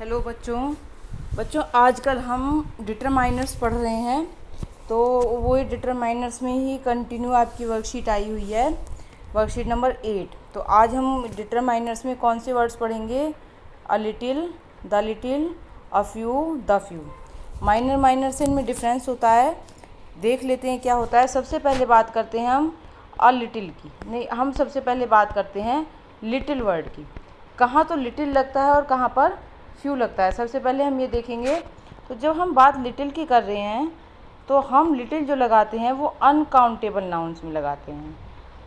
Hello बच्चों आजकल हम डिटरमाइनर्स पढ़ रहे हैं। तो वो डिटरमाइनर्स में ही कंटिन्यू आपकी वर्कशीट आई हुई है, वर्कशीट नंबर 8। तो आज हम डिटरमाइनर्स में कौन से वर्ड्स पढ़ेंगे? A little, the little, a few, the few. Minor से इनमें डिफरेंस होता है, देख लेते हैं क्या होता है। सबसे पहले बात करते हैं हम अ लिटिल की, नहीं हम सबसे पहले बात करते हैं लिटिल वर्ड की। कहाँ तो लिटिल लगता है और कहाँ पर फ्यू लगता है। सबसे पहले हम ये देखेंगे। तो जब हम बात लिटिल की कर रहे हैं तो हम लिटिल जो लगाते हैं वो अनकाउंटेबल नाउन्स में लगाते हैं।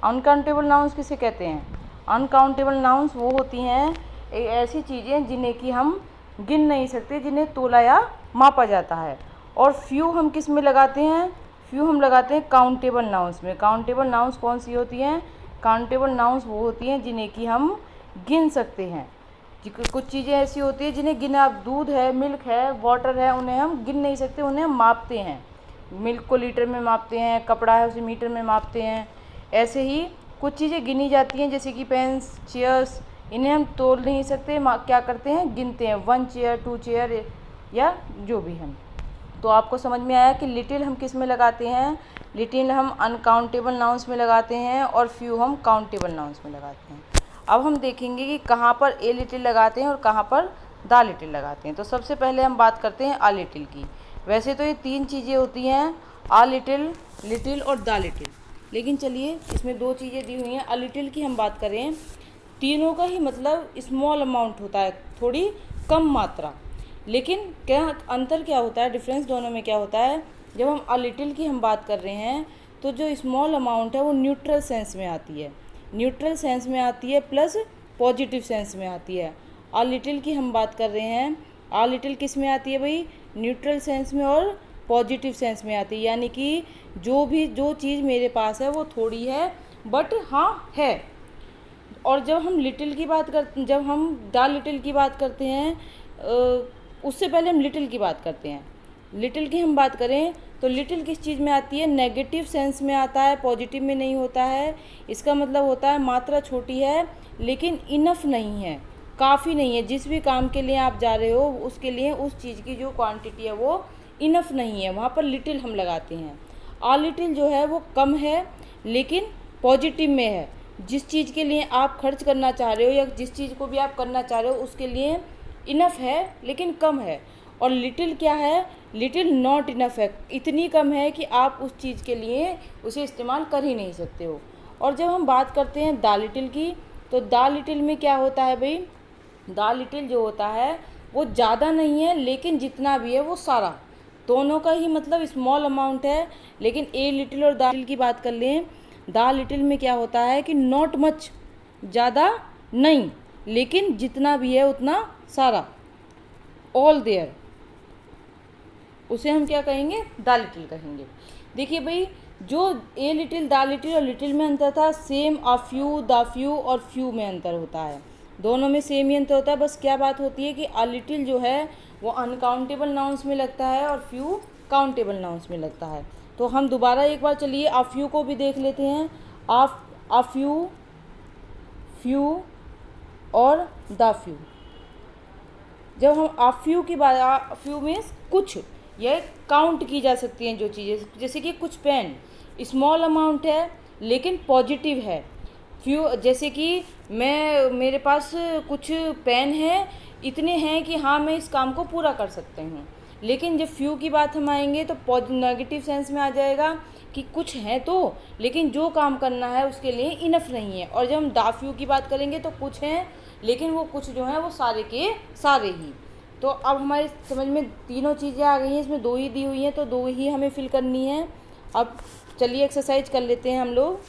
अनकाउंटेबल नाउन्स किसे कहते हैं? अनकाउंटेबल नाउन्स वो होती हैं ऐसी चीज़ें जिन्हें कि हम गिन नहीं सकते, जिन्हें तोला या मापा जाता है। और फ्यू हम किस में लगाते हैं? फ्यू हम लगाते हैं काउंटेबल नाउन्स में। काउंटेबल नाउन्स कौन सी होती हैं? काउंटेबल नाउन्स वो होती हैं जिन्हें कि हम गिन सकते हैं। कुछ चीज़ें ऐसी होती हैं जिन्हें गिना, आप दूध है, मिल्क है, वाटर है, उन्हें हम गिन नहीं सकते, उन्हें हम मापते हैं। मिल्क को लीटर में मापते हैं, कपड़ा है उसे मीटर में मापते हैं। ऐसे ही कुछ चीज़ें गिनी जाती हैं जैसे कि पेन्स, चेयर्स, इन्हें हम तोल नहीं सकते, क्या करते हैं? गिनते हैं, 1 चेयर, 2 चेयर या जो भी हम। तो आपको समझ में आया कि लिटिल हम किस में लगाते हैं? लिटिल हम अनकाउंटेबल नाउन्स में लगाते हैं और फ्यू हम काउंटेबल नाउन्स में लगाते हैं। अब हम देखेंगे कि कहाँ पर ए लिटिल लगाते हैं और कहाँ पर द लिटिल लगाते हैं। तो सबसे पहले हम बात करते हैं अ लिटिल की। वैसे तो ये 3 चीज़ें होती हैं, अ लिटिल, लिटिल और द लिटिल। लेकिन चलिए इसमें 2 चीज़ें दी हुई हैं। अ लिटिल की हम बात करें, तीनों का ही मतलब स्मॉल अमाउंट होता है, थोड़ी कम मात्रा। लेकिन क्या अंतर क्या होता है, डिफरेंस दोनों में क्या होता है? जब हम अ लिटिल की हम बात कर रहे हैं तो जो स्मॉल अमाउंट है वो न्यूट्रल सेंस में आती है, न्यूट्रल सेंस में आती है प्लस पॉजिटिव सेंस में आती है। अ लिटिल की हम बात कर रहे हैं, अ लिटिल किस में आती है भाई? न्यूट्रल सेंस में और पॉजिटिव सेंस में आती है। यानी कि जो चीज़ मेरे पास है वो थोड़ी है बट हाँ है। और जब हम लिटिल की बात करते, जब हम द लिटिल की बात करते हैं, उससे पहले हम लिटिल की बात करते हैं। लिटिल की हम बात करें तो लिटिल किस चीज़ में आती है? नेगेटिव सेंस में आता है, पॉजिटिव में नहीं होता है। इसका मतलब होता है मात्रा छोटी है लेकिन इनफ नहीं है, काफ़ी नहीं है। जिस भी काम के लिए आप जा रहे हो उसके लिए उस चीज़ की जो क्वांटिटी है वो इनफ नहीं है, वहाँ पर लिटिल हम लगाते हैं। आ लिटिल जो है वो कम है लेकिन पॉजिटिव में है। जिस चीज़ के लिए आप खर्च करना चाह रहे हो या जिस चीज़ को भी आप करना चाह रहे हो उसके लिए इनफ है लेकिन कम है। और लिटिल क्या है? लिटिल नॉट इनफ है, इतनी कम है कि आप उस चीज़ के लिए उसे इस्तेमाल कर ही नहीं सकते हो। और जब हम बात करते हैं द लिटिल की, तो द लिटिल में क्या होता है भाई? द लिटिल जो होता है वो ज़्यादा नहीं है लेकिन जितना भी है वो सारा, दोनों का ही मतलब स्मॉल अमाउंट है। लेकिन ए लिटिल और द लिटिल की बात कर लें, द लिटिल में क्या होता है कि नॉट मच, ज़्यादा नहीं लेकिन जितना भी है उतना सारा, ऑल देयर, उसे हम क्या कहेंगे? द लिटिल कहेंगे। देखिए भाई, जो ए लिटिल, द लिटिल और लिटिल में अंतर था, same a few, the few और फ्यू में अंतर होता है। दोनों में सेम ही अंतर होता है। बस क्या बात होती है कि अ लिटिल जो है वो अनकाउंटेबल नाउन्स में लगता है और फ्यू काउंटेबल नाउन्स में लगता है। तो हम दोबारा एक बार चलिए अ फ्यू को भी देख लेते हैं। अ फ्यू, फ्यू और द फ्यू। जब हम अ फ्यू की बात, अ फ्यू मीन्स कुछ, यह काउंट की जा सकती हैं जो चीज़ें, जैसे कि कुछ पेन स्मॉल अमाउंट है लेकिन पॉजिटिव है। फ्यू जैसे कि मेरे पास कुछ पेन है, इतने हैं कि हाँ मैं इस काम को पूरा कर सकते हूँ। लेकिन जब फ्यू की बात हम आएंगे तो नेगेटिव सेंस में आ जाएगा कि कुछ है तो, लेकिन जो काम करना है उसके लिए इनफ नहीं है। और जब हम द फ्यू की बात करेंगे तो कुछ हैं लेकिन वो कुछ जो है वो सारे के सारे ही। तो अब हमारे समझ में तीनों चीज़ें आ गई हैं, इसमें 2 ही दी हुई हैं तो 2 ही हमें फिल करनी है। अब चलिए एक्सरसाइज कर लेते हैं हम लोग।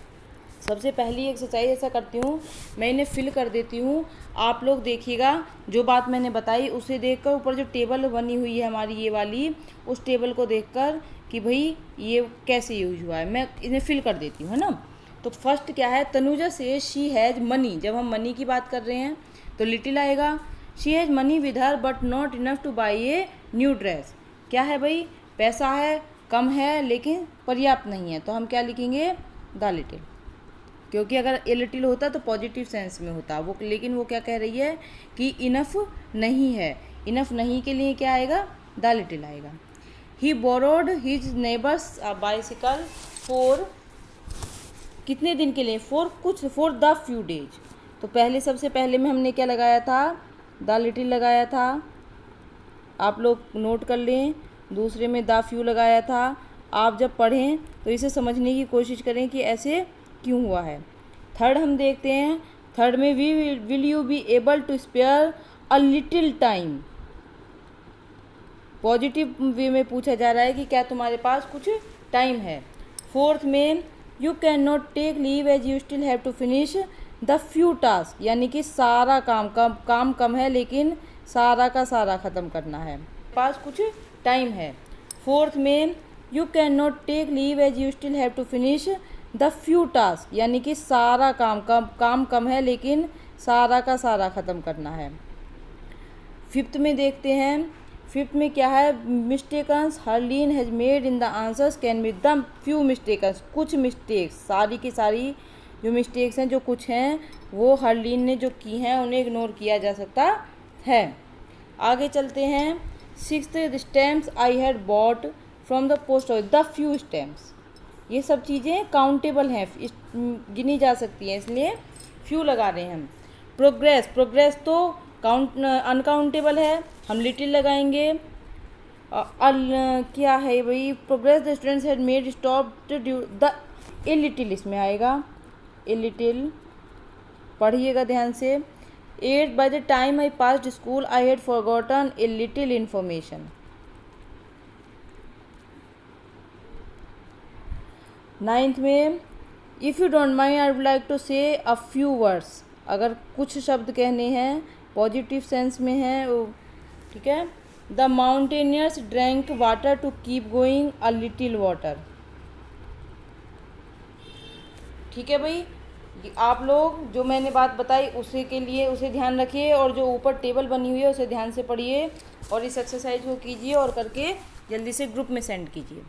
सबसे पहली एक्सरसाइज ऐसा करती हूँ, मैं इन्हें फिल कर देती हूँ। आप लोग देखिएगा, जो बात मैंने बताई उसे देखकर ऊपर जो टेबल बनी हुई है हमारी ये वाली, उस टेबल को देखकर कि भाई ये कैसे यूज हुआ है, मैं इन्हें फिल कर देती हूँ, है ना। तो फर्स्ट क्या है? तनुजा से शी हैज़ मनी। जब हम मनी की बात कर रहे हैं तो लिटिल आएगा। She has money with her but not enough two by a new dress. क्या है भाई? पैसा है, कम है लेकिन पर्याप्त नहीं है, तो हम क्या लिखेंगे? The little. क्योंकि अगर ए लिटिल होता तो पॉजिटिव सेंस में होता वो, लेकिन वो क्या कह रही है कि इनफ नहीं है, इनफ नहीं के लिए क्या आएगा, द लिटिल आएगा। He borrowed his neighbours bicycle for, कितने दिन के लिए, फॉर द फ्यू डेज। तो पहले सबसे पहले में हमने क्या लगाया था, द लिटिल लगाया था, आप लोग नोट कर लें। दूसरे में द फ्यू लगाया था। आप जब पढ़ें तो इसे समझने की कोशिश करें कि ऐसे क्यों हुआ है। थर्ड हम देखते हैं, थर्ड में will you be able to spare a little time. Positive way में पूछा जा रहा है कि क्या तुम्हारे पास कुछ टाइम है। फोर्थ में you can not take leave as you still have to finish the few task, यानी कि सारा काम कम है लेकिन सारा का सारा ख़त्म करना है, पास कुछ टाइम है। फोर्थ में you can not take leave as you still have to finish the few task, यानी कि सारा काम कम है लेकिन सारा का सारा ख़त्म करना है। फिफ्थ में देखते हैं, फिफ्थ में क्या है, mistakes Harleen has made in the answers can be the few mistakes, कुछ मिस्टेक्स, सारी की सारी जो मिस्टेक्स हैं, जो कुछ हैं वो हरलीन ने जो की हैं उन्हें इग्नोर किया जा सकता है। आगे चलते हैं, sixth stamps I had bought from the post office, the few stamps, ये सब चीज़ें काउंटेबल हैं, गिनी जा सकती हैं, इसलिए फ्यू लगा रहे हैं हम। प्रोग्रेस तो अनकाउंटेबल है, हम लिटिल लगाएंगे। क्या है भाई, progress the students had made stop the a little, इसमें आएगा ए लिटिल, पढ़िएगा ध्यान से। 8 by the time I passed school I had forgotten a little information. 9th में if you don't mind I would like to say a few words, अगर कुछ शब्द कहने हैं पॉजिटिव सेंस में है, ठीक है। The mountaineers drank water to keep going a little water, ठीक है भाई। आप लोग जो मैंने बात बताई उसे के लिए उसे ध्यान रखिए, और जो ऊपर टेबल बनी हुई है उसे ध्यान से पढ़िए और इस एक्सरसाइज को कीजिए और करके जल्दी से ग्रुप में सेंड कीजिए।